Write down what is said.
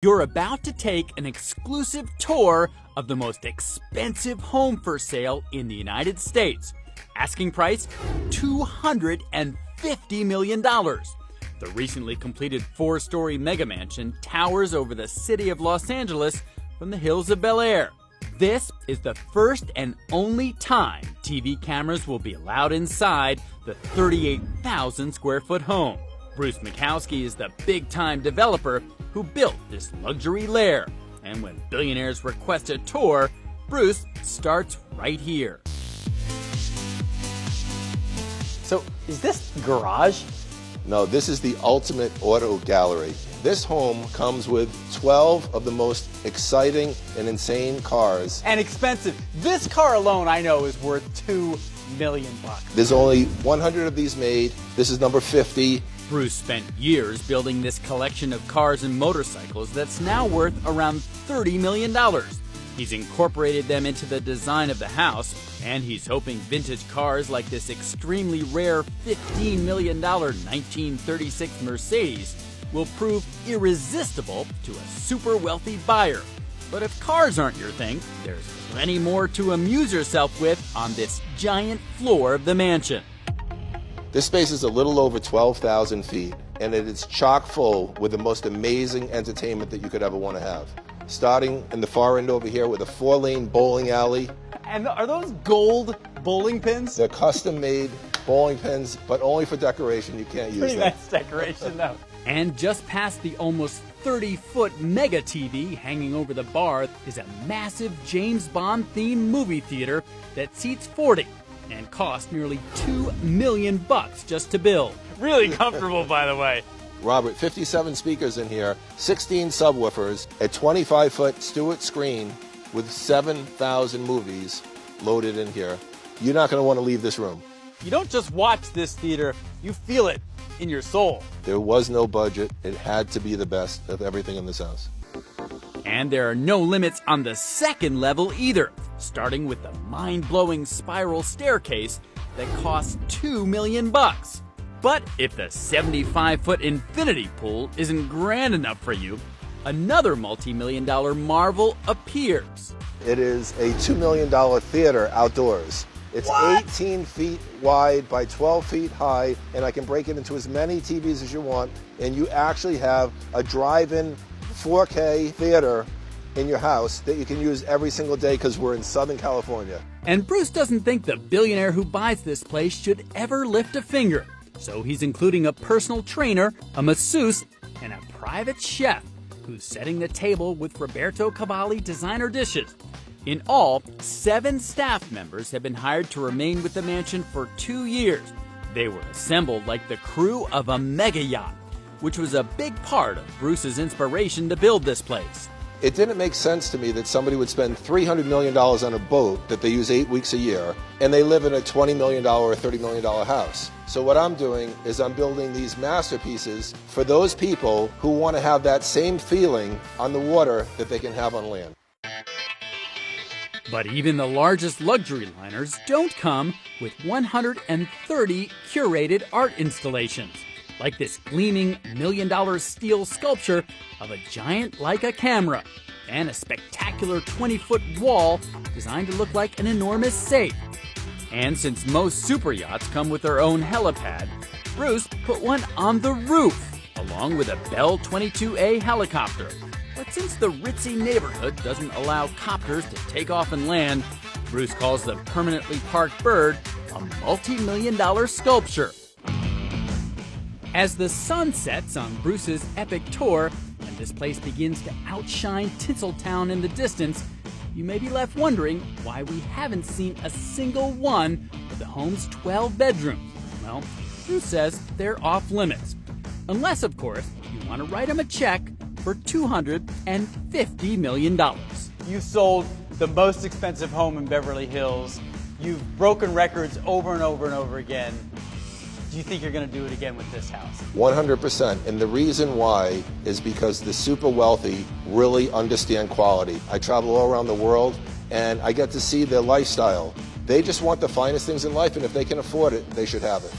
You're about to take an exclusive tour of the most expensive home for sale in the United States. Asking price, $250 million. The recently completed 4-story mega mansion towers over the city of Los Angeles from the hills of Bel Air. This is the first and only time TV cameras will be allowed inside the 38,000 square foot home. Bruce Makowski is the big-time developer who built this luxury lair. And when billionaires request a tour, Bruce starts right here. So, is this garage? No, this is the ultimate auto gallery. This home comes with 12 of the most exciting and insane cars. And expensive. This car alone, I know, is worth $2 million. There's only 100 of these made. This is number 50. Bruce spent years building this collection of cars and motorcycles that's now worth around $30 million. He's incorporated them into the design of the house, and he's hoping vintage cars like this extremely rare $15 million 1936 Mercedes will prove irresistible to a super wealthy buyer. But if cars aren't your thing, there's plenty more to amuse yourself with on this giant floor of the mansion. This space is a little over 12,000 feet, and it is chock full with the most amazing entertainment that you could ever want to have. Starting in the far end over here with a 4-lane bowling alley. And are those gold bowling pins? They're custom-made bowling pins, but only for decoration. You can't use Pretty them. nice decoration, though. And just past the almost 30-foot mega TV hanging over the bar is a massive James Bond-themed movie theater that seats 40 and cost nearly $2 million just to build. Really comfortable, by the way. Robert, 57 speakers in here, 16 subwoofers, a 25-foot Stewart screen with 7,000 movies loaded in here. You're not going to want to leave this room. You don't just watch this theater, you feel it in your soul. There was no budget. It had to be the best of everything in this house. And there are no limits on the second level either, starting with the mind-blowing spiral staircase that costs $2 million. But if the 75-foot infinity pool isn't grand enough for you, another multi-million-dollar marvel appears. It is a $2 million theater outdoors. It's 18 feet wide by 12 feet high, and I can break it into as many TVs as you want, and you actually have a drive-in 4K theater in your house that you can use every single day because we're in Southern California. And Bruce doesn't think the billionaire who buys this place should ever lift a finger. So he's including a personal trainer, a masseuse, and a private chef who's setting the table with Roberto Cavalli designer dishes. In all, 7 staff members have been hired to remain with the mansion for 2 years. They were assembled like the crew of a mega yacht, which was a big part of Bruce's inspiration to build this place. It didn't make sense to me that somebody would spend $300 million on a boat that they use 8 weeks a year, and they live in a $20 million or $30 million house. So what I'm doing is I'm building these masterpieces for those people who want to have that same feeling on the water that they can have on land. But even the largest luxury liners don't come with 130 curated art installations, like this gleaming $1 million steel sculpture of a giant Leica camera, and a spectacular 20-foot wall designed to look like an enormous safe. And since most super yachts come with their own helipad, Bruce put one on the roof, along with a Bell 22A helicopter. But since the ritzy neighborhood doesn't allow copters to take off and land, Bruce calls the permanently parked bird a multi-million-dollar sculpture. As the sun sets on Bruce's epic tour, and this place begins to outshine Tinseltown in the distance, you may be left wondering why we haven't seen a single one of the home's 12 bedrooms. Well, Bruce says they're off limits. Unless, of course, you want to write him a check for $250 million. You sold the most expensive home in Beverly Hills. You've broken records over and over and over again. Do you think you're going to do it again with this house? 100%. And the reason why is because the super wealthy really understand quality. I travel all around the world, and I get to see their lifestyle. They just want the finest things in life, and if they can afford it, they should have it.